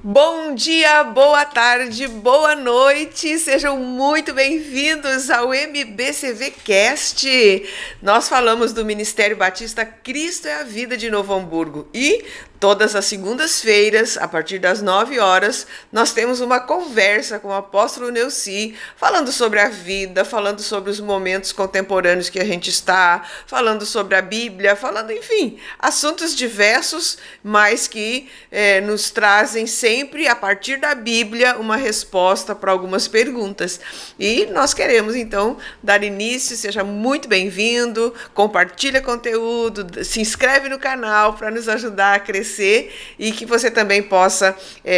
Bom dia, boa tarde, boa noite, sejam muito bem-vindos ao MBCV Cast. Nós falamos do Ministério Batista Cristo é a Vida de Novo Hamburgo e todas as segundas-feiras, a partir das 9 horas, nós temos uma conversa com o apóstolo Neuci, falando sobre a vida, falando sobre os momentos contemporâneos que a gente está, falando sobre a Bíblia, falando, enfim, assuntos diversos, mas que nos trazem sempre, a partir da Bíblia, uma resposta para algumas perguntas. E nós queremos, então, dar início, seja muito bem-vindo, compartilha conteúdo, se inscreve no canal para nos ajudar a crescer e que você também possa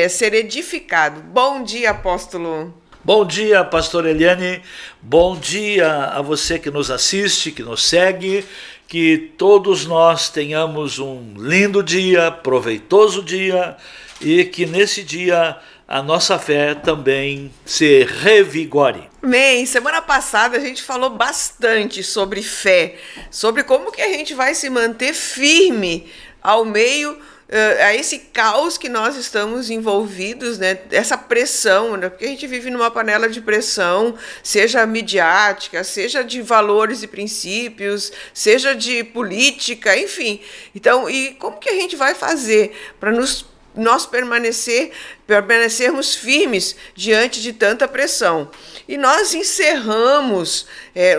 ser edificado. Bom dia, apóstolo. Bom dia, pastor Eliane. Bom dia a você que nos assiste, que nos segue. Que todos nós tenhamos um lindo dia, proveitoso dia e que nesse dia a nossa fé também se revigore. Amém. Semana passada a gente falou bastante sobre fé, sobre como que a gente vai se manter firme ao meio a esse caos que nós estamos envolvidos, né? Essa pressão, né? Porque a gente vive numa panela de pressão, seja midiática, seja de valores e princípios, seja de política, enfim. Então, e como que a gente vai fazer para nós permanecermos firmes diante de tanta pressão? E nós encerramos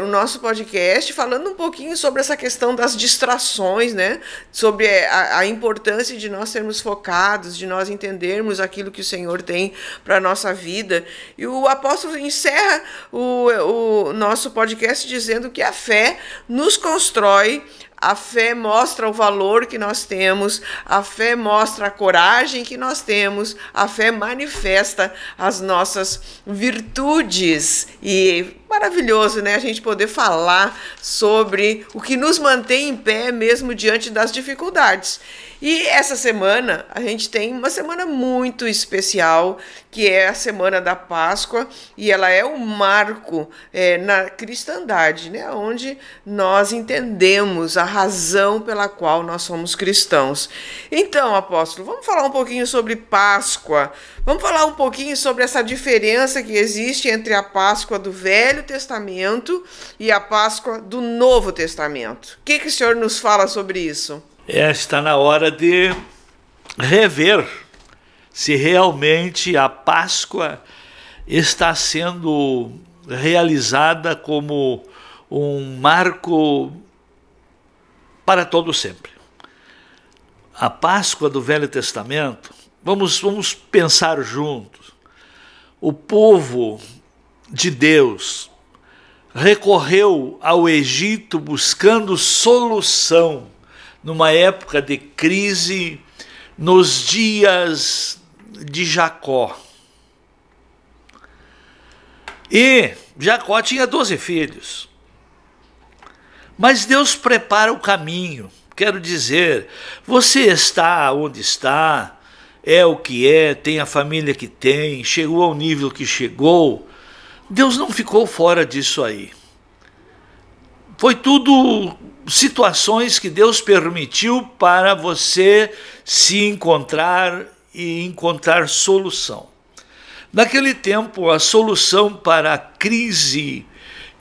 o nosso podcast falando um pouquinho sobre essa questão das distrações, né? Sobre a importância de nós sermos focados, de nós entendermos aquilo que o Senhor tem para a nossa vida. E o apóstolo encerra o nosso podcast dizendo que a fé nos constrói. A fé mostra o valor que nós temos, a fé mostra a coragem que nós temos, a fé manifesta as nossas virtudes. E maravilhoso, né? A gente poder falar sobre o que nos mantém em pé mesmo diante das dificuldades. E essa semana, a gente tem uma semana muito especial, que é a Semana da Páscoa, e ela é um marco na cristandade, né? Onde nós entendemos a razão pela qual nós somos cristãos. Então, apóstolo, vamos falar um pouquinho sobre Páscoa. Vamos falar um pouquinho sobre essa diferença que existe entre a Páscoa do Velho Testamento e a Páscoa do Novo Testamento. O que o senhor nos fala sobre isso? Está na hora de rever se realmente a Páscoa está sendo realizada como um marco para todo sempre. A Páscoa do Velho Testamento, vamos pensar juntos. O povo de Deus recorreu ao Egito buscando solução numa época de crise, nos dias de Jacó. E Jacó tinha 12 filhos. Mas Deus prepara o caminho. Quero dizer, você está onde está, é o que é, tem a família que tem, chegou ao nível que chegou. Deus não ficou fora disso aí. Foi tudo situações que Deus permitiu para você se encontrar e encontrar solução. Naquele tempo, a solução para a crise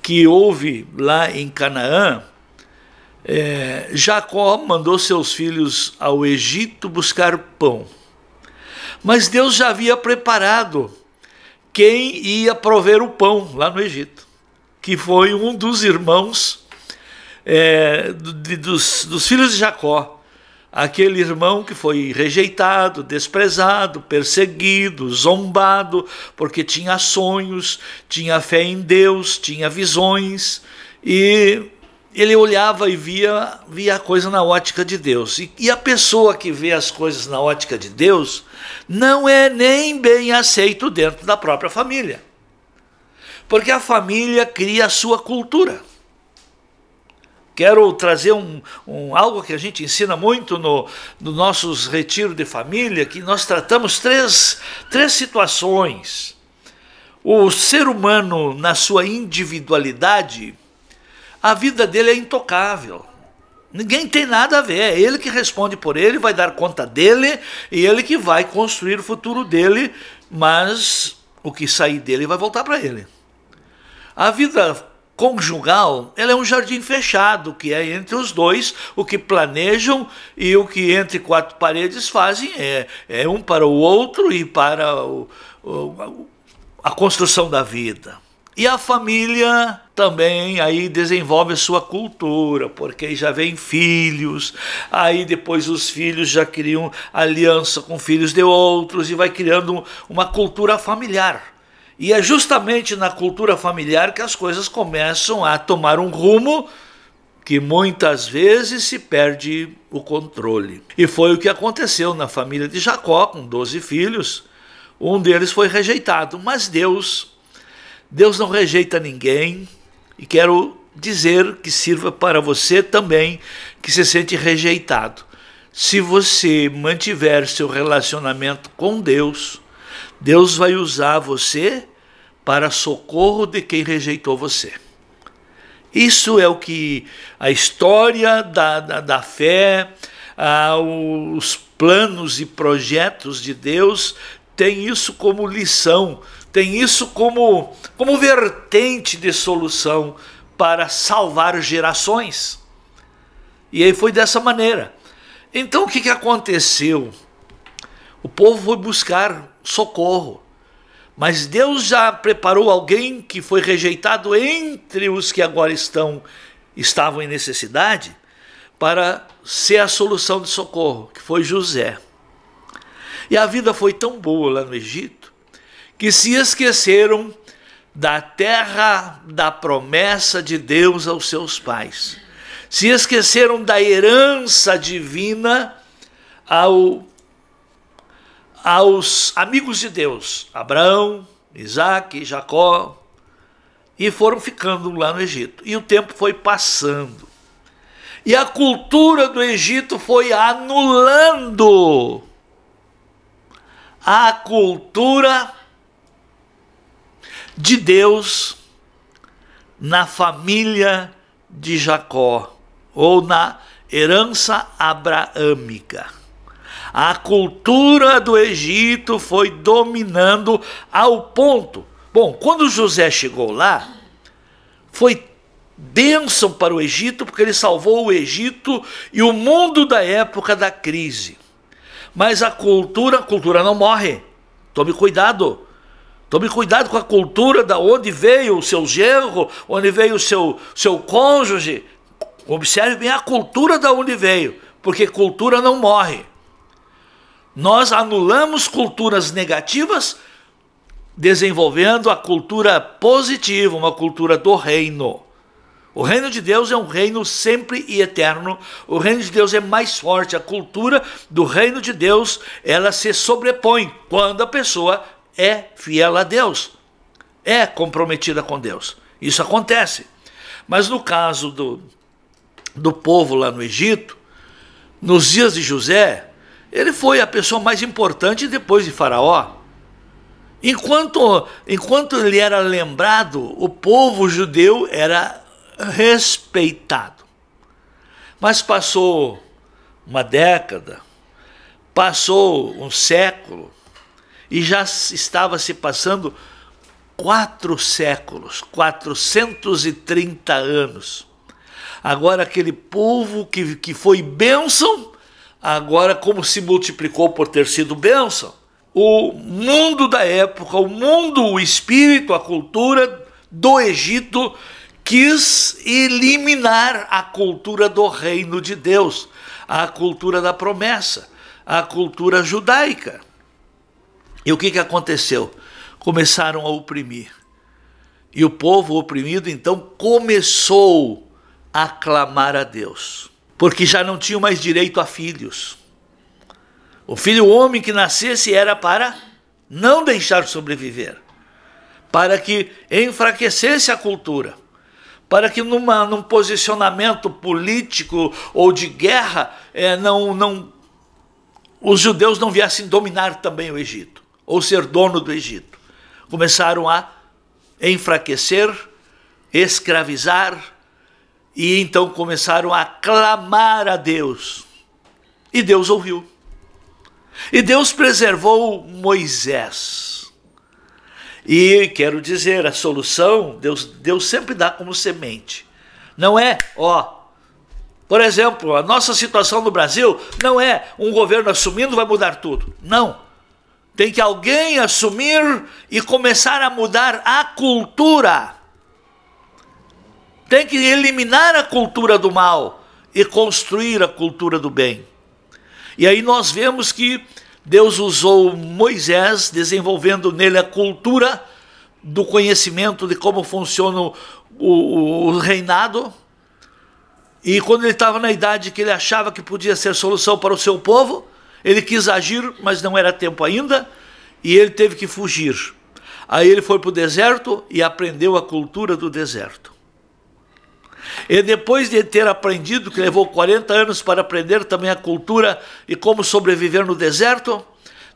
que houve lá em Canaã, Jacó mandou seus filhos ao Egito buscar pão. Mas Deus já havia preparado quem ia prover o pão lá no Egito, que foi um dos irmãos dos filhos de Jacó, aquele irmão que foi rejeitado, desprezado, perseguido, zombado, porque tinha sonhos, tinha fé em Deus, tinha visões, e ele olhava e via a coisa na ótica de Deus. E a pessoa que vê as coisas na ótica de Deus não é nem bem aceito dentro da própria família, porque a família cria a sua cultura. Quero trazer algo que a gente ensina muito no nossos retiros de família, que nós tratamos três situações. O ser humano, na sua individualidade, a vida dele é intocável. Ninguém tem nada a ver, é ele que responde por ele, vai dar conta dele, e ele que vai construir o futuro dele, mas o que sair dele vai voltar para ele. A vida conjugal, ela é um jardim fechado, que é entre os dois, o que planejam e o que entre quatro paredes fazem é um para o outro e para a construção da vida. E a família também aí desenvolve a sua cultura, porque aí já vem filhos, aí depois os filhos já criam aliança com filhos de outros e vai criando uma cultura familiar. E é justamente na cultura familiar que as coisas começam a tomar um rumo que muitas vezes se perde o controle. E foi o que aconteceu na família de Jacó, com 12 filhos. Um deles foi rejeitado, mas Deus não rejeita ninguém, e quero dizer que sirva para você também que se sente rejeitado. Se você mantiver seu relacionamento com Deus, Deus vai usar você para socorro de quem rejeitou você. Isso é o que a história da fé, os planos e projetos de Deus tem isso como lição, tem isso como vertente de solução para salvar gerações. E aí foi dessa maneira. Então o que aconteceu? O povo foi buscar socorro, mas Deus já preparou alguém que foi rejeitado entre os que agora estavam em necessidade para ser a solução de socorro, que foi José. E a vida foi tão boa lá no Egito que se esqueceram da terra da promessa de Deus aos seus pais. Se esqueceram da herança divina aos amigos de Deus, Abraão, Isaac, Jacó, e foram ficando lá no Egito. E o tempo foi passando. E a cultura do Egito foi anulando a cultura de Deus na família de Jacó, ou na herança abraâmica. A cultura do Egito foi dominando ao ponto. Bom, quando José chegou lá, foi bênção para o Egito, porque ele salvou o Egito e o mundo da época da crise. Mas a cultura não morre. Tome cuidado. Tome cuidado com a cultura da onde veio o seu genro, onde veio o seu cônjuge. Observe bem a cultura da onde veio, porque cultura não morre. Nós anulamos culturas negativas, desenvolvendo a cultura positiva, uma cultura do reino. O reino de Deus é um reino sempre e eterno. O reino de Deus é mais forte. A cultura do reino de Deus, ela se sobrepõe quando a pessoa é fiel a Deus, é comprometida com Deus. Isso acontece. Mas no caso do povo lá no Egito, nos dias de José, ele foi a pessoa mais importante depois de Faraó. Enquanto ele era lembrado, o povo judeu era respeitado. Mas passou uma década, passou um século, e já estava se passando 4 séculos, 430 anos. Agora aquele povo que foi bênção, agora como se multiplicou por ter sido bênção, o mundo da época, o espírito, a cultura do Egito quis eliminar a cultura do reino de Deus, a cultura da promessa, a cultura judaica. E o que aconteceu? Começaram a oprimir. E o povo oprimido então começou a clamar a Deus, porque já não tinham mais direito a filhos. O filho homem que nascesse era para não deixar sobreviver, para que enfraquecesse a cultura, para que num posicionamento político ou de guerra, os judeus não viessem dominar também o Egito, ou ser dono do Egito. Começaram a enfraquecer, escravizar E então começaram a clamar a Deus. E Deus ouviu. E Deus preservou Moisés. E quero dizer, a solução, Deus sempre dá como semente. Não é, por exemplo, a nossa situação no Brasil não é um governo assumindo vai mudar tudo. Não. Tem que alguém assumir e começar a mudar a cultura. Tem que eliminar a cultura do mal e construir a cultura do bem. E aí nós vemos que Deus usou Moisés, desenvolvendo nele a cultura do conhecimento de como funciona o reinado. E quando ele estava na idade que ele achava que podia ser solução para o seu povo, ele quis agir, mas não era tempo ainda, e ele teve que fugir. Aí ele foi para o deserto e aprendeu a cultura do deserto. E depois de ter aprendido, que levou 40 anos para aprender também a cultura e como sobreviver no deserto,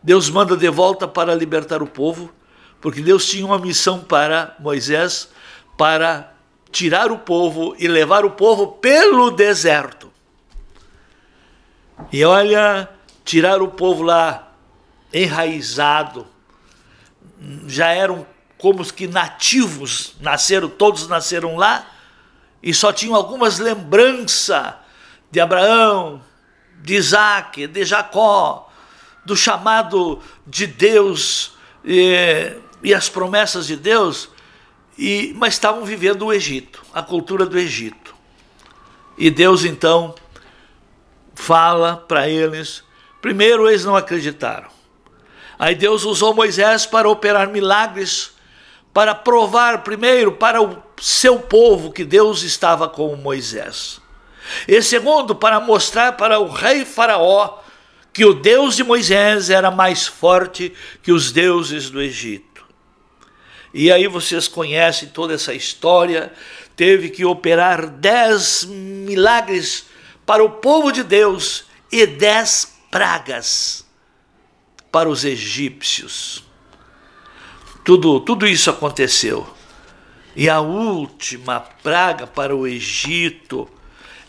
Deus manda de volta para libertar o povo, porque Deus tinha uma missão para Moisés, para tirar o povo e levar o povo pelo deserto. E olha, tirar o povo lá enraizado, já eram como os que nativos nasceram, todos nasceram lá, e só tinham algumas lembranças de Abraão, de Isaac, de Jacó, do chamado de Deus e as promessas de Deus, mas estavam vivendo o Egito, a cultura do Egito. E Deus então fala para eles. Primeiro eles não acreditaram. Aí Deus usou Moisés para operar milagres, para provar primeiro para o seu povo que Deus estava com Moisés. E segundo, para mostrar para o rei Faraó que o Deus de Moisés era mais forte que os deuses do Egito. E aí vocês conhecem toda essa história. Teve que operar 10 milagres para o povo de Deus e 10 pragas para os egípcios. Tudo isso aconteceu. E a última praga para o Egito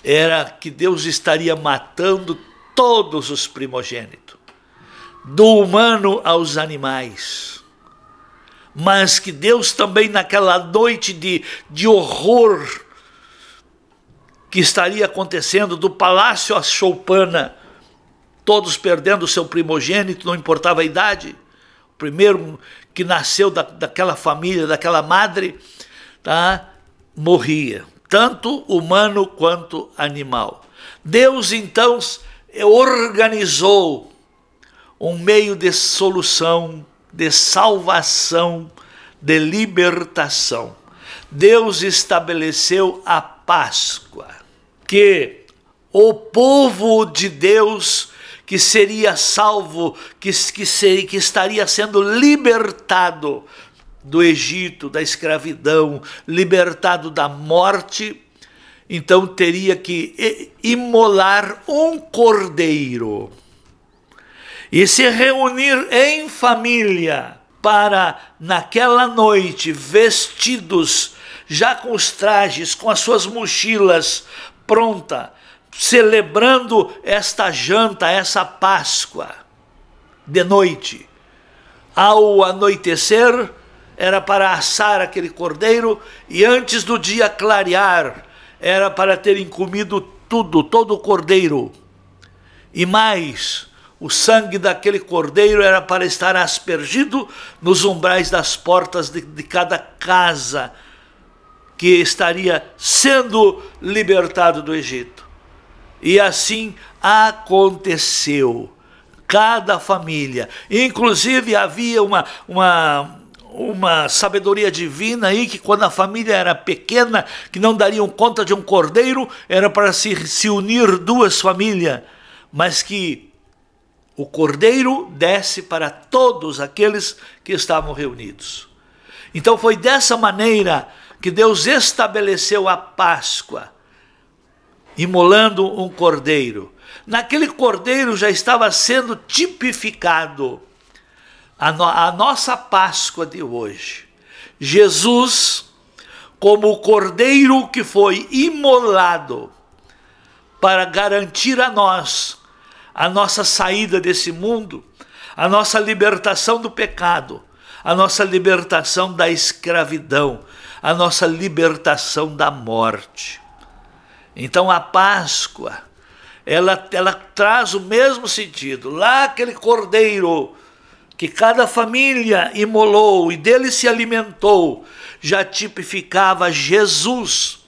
era que Deus estaria matando todos os primogênitos, do humano aos animais. Mas que Deus também, naquela noite de horror que estaria acontecendo, do palácio à choupana, todos perdendo o seu primogênito, não importava a idade, o primeiro que nasceu daquela família, daquela madre, morria, tanto humano quanto animal. Deus então organizou um meio de solução, de salvação, de libertação. Deus estabeleceu a Páscoa, que o povo de Deus que seria salvo, que estaria sendo libertado do Egito, da escravidão, libertado da morte, então teria que imolar um cordeiro e se reunir em família para, naquela noite, vestidos, já com os trajes, com as suas mochilas pronta, celebrando esta janta, essa Páscoa, de noite. Ao anoitecer, era para assar aquele cordeiro, e antes do dia clarear, era para terem comido tudo, todo o cordeiro. E mais, o sangue daquele cordeiro era para estar aspergido nos umbrais das portas de cada casa que estaria sendo libertado do Egito. E assim aconteceu. Cada família, inclusive havia uma sabedoria divina aí, que quando a família era pequena, que não dariam conta de um cordeiro, era para se unir duas famílias, mas que o cordeiro desce para todos aqueles que estavam reunidos. Então foi dessa maneira que Deus estabeleceu a Páscoa, imolando um cordeiro. Naquele cordeiro já estava sendo tipificado a nossa Páscoa de hoje. Jesus, como o cordeiro que foi imolado para garantir a nós a nossa saída desse mundo, a nossa libertação do pecado, a nossa libertação da escravidão, a nossa libertação da morte. Então a Páscoa, ela traz o mesmo sentido. Lá aquele cordeiro que cada família imolou e dele se alimentou, já tipificava Jesus,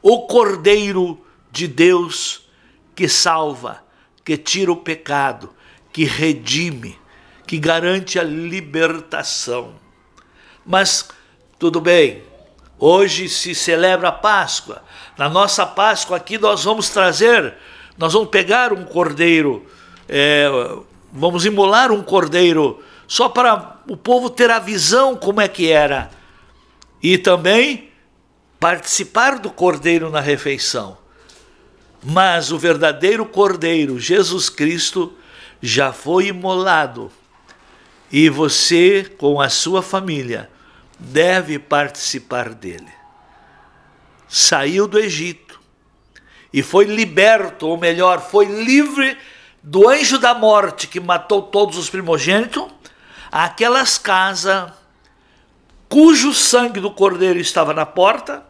o Cordeiro de Deus que salva, que tira o pecado, que redime, que garante a libertação. Mas tudo bem, hoje se celebra a Páscoa. Na nossa Páscoa aqui nós vamos pegar um cordeiro, vamos imolar um cordeiro, só para o povo ter a visão como é que era. E também participar do cordeiro na refeição. Mas o verdadeiro cordeiro, Jesus Cristo, já foi imolado. E você, com a sua família, deve participar dele. Saiu do Egito e foi liberto, ou melhor, foi livre do anjo da morte que matou todos os primogênitos, aquelas casas cujo sangue do cordeiro estava na porta,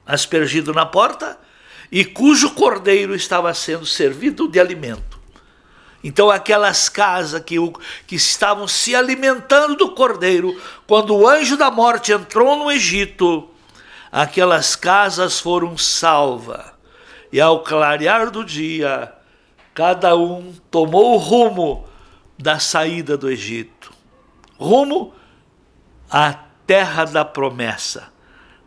aspergido na porta, e cujo cordeiro estava sendo servido de alimento. Então aquelas casas que estavam se alimentando do cordeiro, quando o anjo da morte entrou no Egito, aquelas casas foram salvas. E ao clarear do dia, cada um tomou o rumo da saída do Egito, rumo à terra da promessa,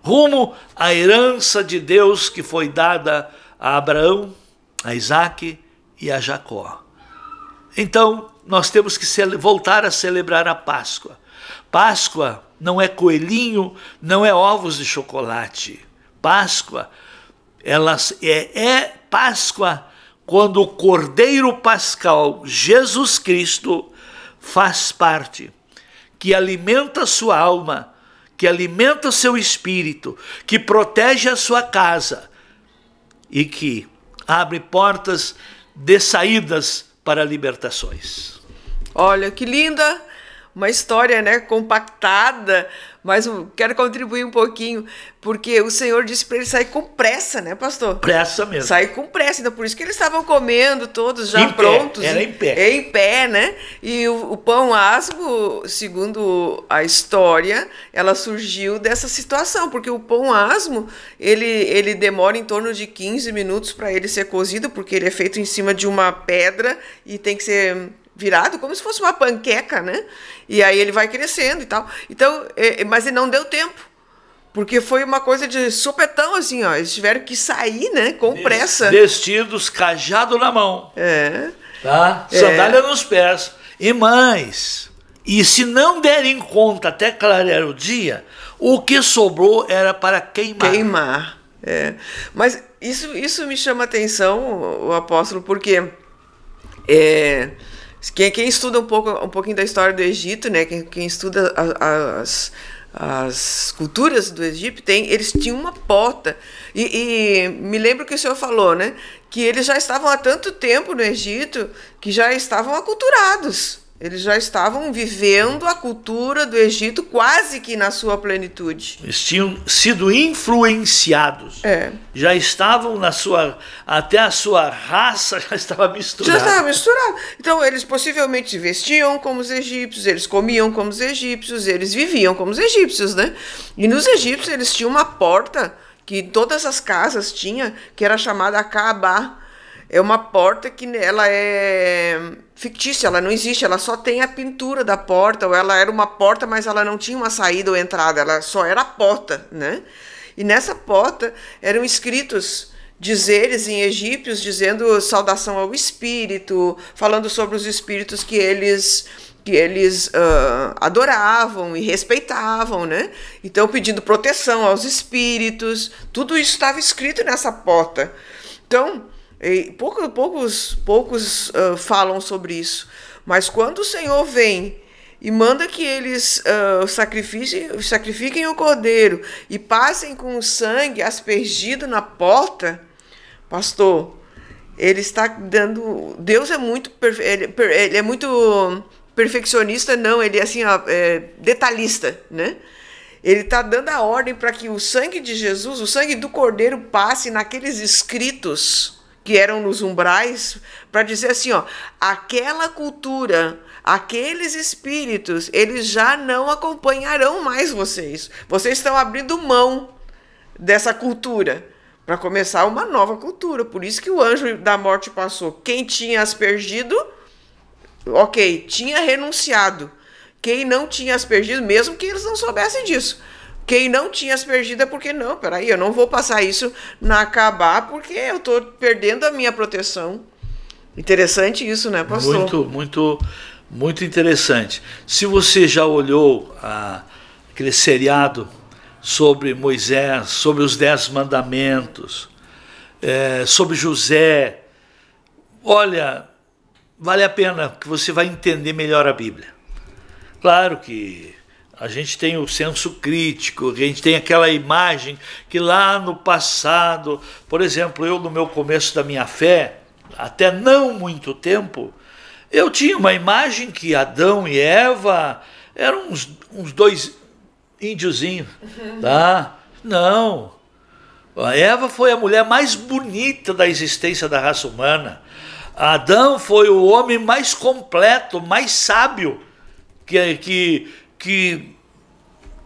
rumo à herança de Deus que foi dada a Abraão, a Isaque e a Jacó. Então, nós temos que voltar a celebrar a Páscoa. Páscoa não é coelhinho, não é ovos de chocolate. Páscoa, é Páscoa quando o Cordeiro Pascal, Jesus Cristo, faz parte, que alimenta a sua alma, que alimenta o seu espírito, que protege a sua casa e que abre portas de saídas para libertações. Olha, que linda! Uma história, né, compactada, mas quero contribuir um pouquinho, porque o Senhor disse para ele sair com pressa, né, pastor? Pressa mesmo. Sair com pressa, então por isso que eles estavam comendo todos já prontos. Era em pé. Em pé, né? E o pão asmo, segundo a história, ela surgiu dessa situação, porque o pão asmo, ele demora em torno de 15 minutos para ele ser cozido, porque ele é feito em cima de uma pedra e tem que ser virado como se fosse uma panqueca, né? E aí ele vai crescendo e tal. Então, mas ele não deu tempo, porque foi uma coisa de supetão, assim, ó. Eles tiveram que sair, né? Com pressa. Vestidos, cajado na mão. Tá? Sandália nos pés. E mais, e se não derem conta até clarear o dia, o que sobrou era para queimar. Queimar, Mas isso me chama a atenção, o apóstolo, porque quem estuda um pouquinho da história do Egito, né? Quem estuda as culturas do Egito, eles tinham uma porta. E me lembro que o senhor falou, né? Que eles já estavam há tanto tempo no Egito que já estavam aculturados. Eles já estavam vivendo a cultura do Egito quase que na sua plenitude. Eles tinham sido influenciados. Já estavam até a sua raça já estava misturada. Já estava misturado. Então eles possivelmente vestiam como os egípcios, eles comiam como os egípcios, eles viviam como os egípcios, né? E nos egípcios eles tinham uma porta que todas as casas tinham, que era chamada Kaabá. É uma porta que ela é fictícia, ela não existe, ela só tem a pintura da porta, ou ela era uma porta, mas ela não tinha uma saída ou entrada, ela só era a porta, né? E nessa porta eram escritos dizeres em egípcios, dizendo saudação ao espírito, falando sobre os espíritos que eles adoravam e respeitavam, né? Então, pedindo proteção aos espíritos, tudo isso estava escrito nessa porta. Então, poucos falam sobre isso, mas quando o Senhor vem e manda que eles sacrifiquem o cordeiro e passem com o sangue aspergido na porta, pastor, ele está dando... Deus é muito... Ele é muito perfeccionista, não, ele é assim, detalhista, né? Ele está dando a ordem para que o sangue de Jesus, o sangue do cordeiro, passe naqueles escritos que eram nos umbrais, para dizer assim, ó, aquela cultura, aqueles espíritos, eles já não acompanharão mais vocês. Vocês estão abrindo mão dessa cultura para começar uma nova cultura. Por isso que o anjo da morte passou. Quem tinha aspergido, ok, tinha renunciado. Quem não tinha aspergido, mesmo que eles não soubessem disso. Quem não tinha aspergido é porque, não, peraí, eu não vou passar isso na acabar porque eu estou perdendo a minha proteção. Interessante isso, né, pastor? Muito interessante. Se você já olhou aquele seriado sobre Moisés, sobre os 10 mandamentos, sobre José, olha, vale a pena que você vai entender melhor a Bíblia. Claro que a gente tem o senso crítico, a gente tem aquela imagem que lá no passado, por exemplo, eu no meu começo da minha fé, até não muito tempo, eu tinha uma imagem que Adão e Eva eram uns dois índiozinhos, tá? Não, a Eva foi a mulher mais bonita da existência da raça humana. Adão foi o homem mais completo, mais sábio, que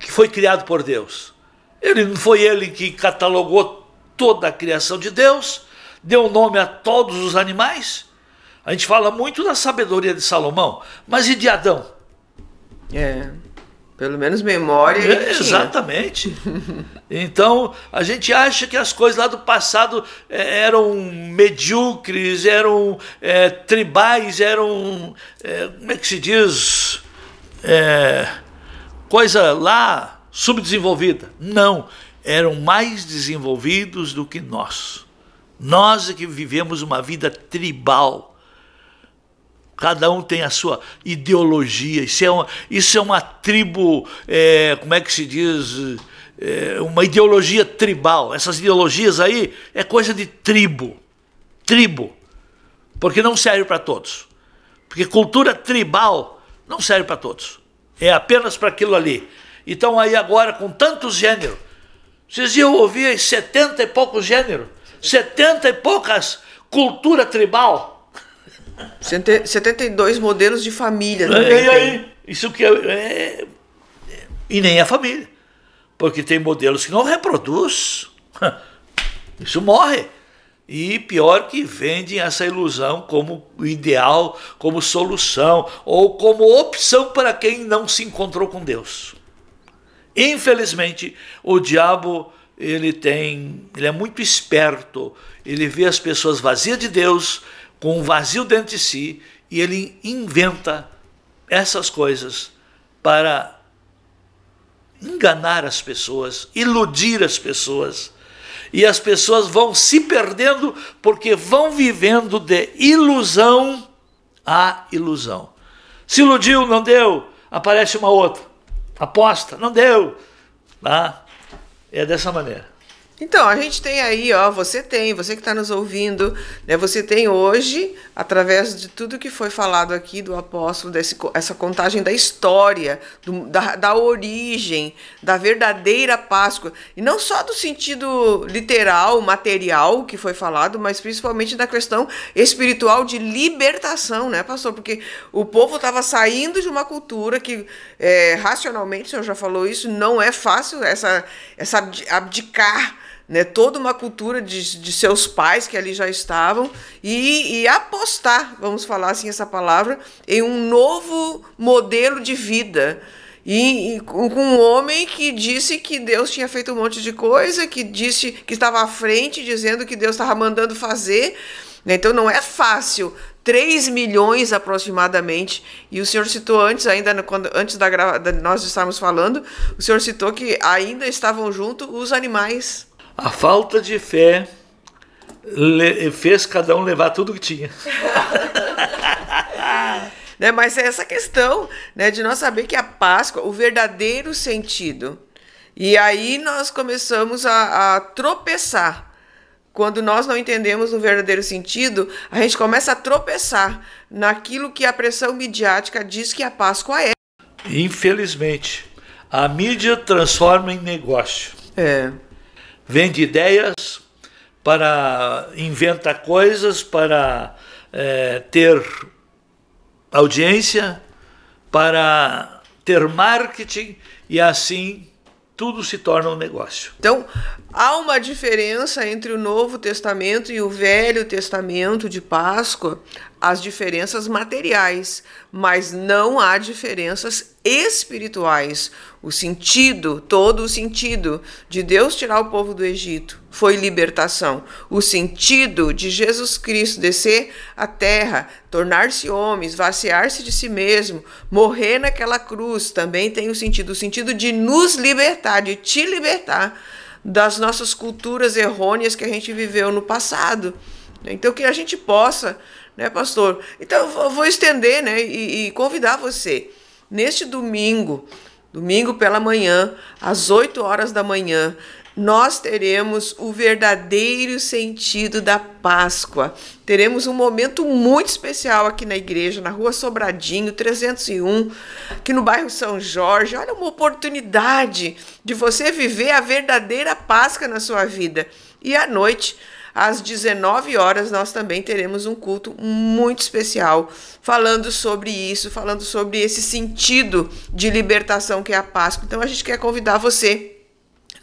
foi criado por Deus. Não foi ele que catalogou toda a criação de Deus, deu nome a todos os animais. A gente fala muito da sabedoria de Salomão, mas e de Adão? Pelo menos memória ele tinha. Exatamente. Então, a gente acha que as coisas lá do passado eram medíocres, eram tribais, eram, como é que se diz... coisa lá subdesenvolvida. Não, eram mais desenvolvidos do que nós. Nós é que vivemos uma vida tribal. Cada um tem a sua ideologia. Isso é uma tribo, como é que se diz? Uma ideologia tribal. Essas ideologias aí é coisa de tribo. Tribo. Porque não serve para todos. Porque cultura tribal não serve para todos. É apenas para aquilo ali. Então aí agora com tantos gêneros, vocês iam ouvir 70 e poucos gêneros, 70 e poucas cultura tribal. 72 modelos de família também. Isso que e nem é família. Porque tem modelos que não reproduz. Isso morre. E pior que vendem essa ilusão como ideal, como solução, ou como opção para quem não se encontrou com Deus. Infelizmente, o diabo ele é muito esperto, ele vê as pessoas vazias de Deus, com um vazio dentro de si, e ele inventa essas coisas para enganar as pessoas, iludir as pessoas. E as pessoas vão se perdendo porque vão vivendo de ilusão a ilusão. Se iludiu, não deu, aparece uma outra. Aposta, não deu. Tá? É dessa maneira. Então, a gente tem aí, ó, você que está nos ouvindo, né, você tem hoje, através de tudo que foi falado aqui do apóstolo, essa contagem da história, da origem, da verdadeira Páscoa, e não só do sentido literal, material que foi falado, mas principalmente da questão espiritual de libertação, né, pastor? Porque o povo estava saindo de uma cultura que, racionalmente, o senhor já falou isso, não é fácil essa abdicar, né, toda uma cultura de seus pais que ali já estavam e apostar, vamos falar assim essa palavra, em um novo modelo de vida. E com um homem que disse que Deus tinha feito um monte de coisa, que disse que estava à frente, dizendo que Deus estava mandando fazer. Então não é fácil. 3 milhões aproximadamente, e o senhor citou antes, antes de nós estarmos falando, o senhor citou que ainda estavam junto os animais. A falta de fé fez cada um levar tudo que tinha. Né? Mas é essa questão, né, de nós saber que a Páscoa, o verdadeiro sentido. E aí nós começamos a tropeçar. Quando nós não entendemos o verdadeiro sentido, a gente começa a tropeçar naquilo que a pressão midiática diz que a Páscoa é. Infelizmente, a mídia transforma em negócio. Vende ideias, inventa coisas para ter audiência, para ter marketing, e assim tudo se torna um negócio. Então, há uma diferença entre o Novo Testamento e o Velho Testamento de Páscoa, as diferenças materiais, mas não há diferenças espirituais. O sentido, todo o sentido de Deus tirar o povo do Egito foi libertação. O sentido de Jesus Cristo descer à terra, tornar-se homem, esvaziar-se de si mesmo, morrer naquela cruz, também tem o sentido de nos libertar, de te libertar das nossas culturas errôneas que a gente viveu no passado. Então, que a gente possa, né, pastor? Então, eu vou estender, né, e convidar você, neste domingo pela manhã, às 8 horas da manhã, nós teremos o verdadeiro sentido da Páscoa. Teremos um momento muito especial aqui na igreja, na Rua Sobradinho, 301, aqui no bairro São Jorge. Olha, uma oportunidade de você viver a verdadeira Páscoa na sua vida. E à noite, às 19 horas, nós também teremos um culto muito especial, falando sobre isso, falando sobre esse sentido de libertação que é a Páscoa. Então, a gente quer convidar você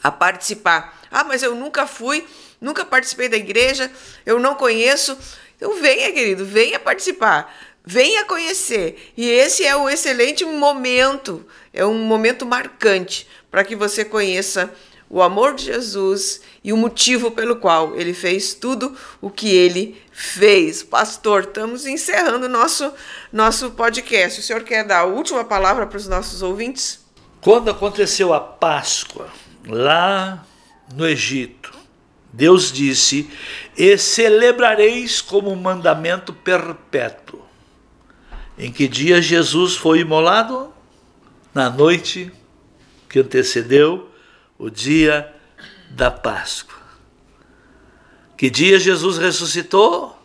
a participar. Ah, mas eu nunca participei da igreja, eu não conheço. Então, venha, querido, venha participar, venha conhecer. E esse é um excelente momento, é um momento marcante para que você conheça o amor de Jesus e o motivo pelo qual ele fez tudo o que ele fez. Pastor, estamos encerrando nosso podcast. O senhor quer dar a última palavra para os nossos ouvintes? Quando aconteceu a Páscoa, lá no Egito, Deus disse: e celebrareis como um mandamento perpétuo. Em que dia Jesus foi imolado? Na noite que antecedeu o dia da Páscoa. Que dia Jesus ressuscitou?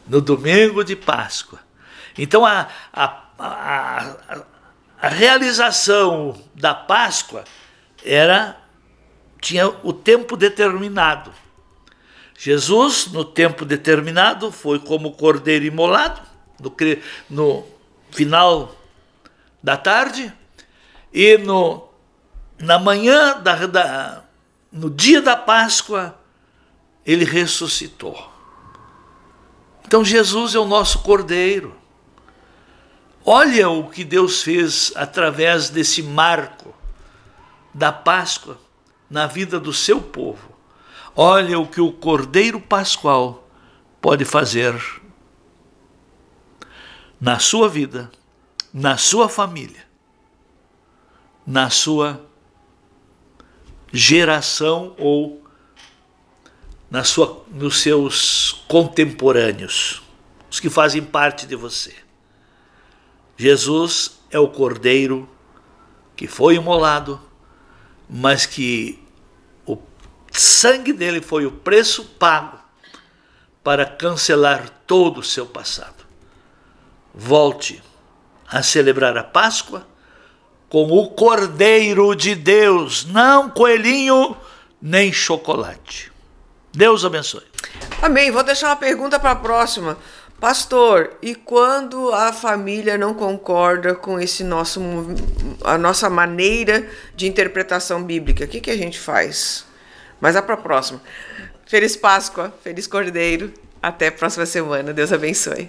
No domingo de Páscoa. Então a realização da Páscoa tinha o tempo determinado. Jesus, no tempo determinado, foi como cordeiro imolado, no final da tarde, e na manhã, no dia da Páscoa, ele ressuscitou. Então Jesus é o nosso cordeiro. Olha o que Deus fez através desse marco da Páscoa na vida do seu povo. Olha o que o cordeiro pascual pode fazer na sua vida, na sua família, na sua geração ou nos seus contemporâneos, os que fazem parte de você. Jesus é o cordeiro que foi imolado, mas que o sangue dele foi o preço pago para cancelar todo o seu passado. Volte a celebrar a Páscoa com o Cordeiro de Deus, não coelhinho nem chocolate. Deus abençoe. Amém. Vou deixar uma pergunta para a próxima. Pastor, e quando a família não concorda com a nossa maneira de interpretação bíblica, o que a gente faz? Mas é para a próxima. Feliz Páscoa, feliz Cordeiro. Até a próxima semana. Deus abençoe.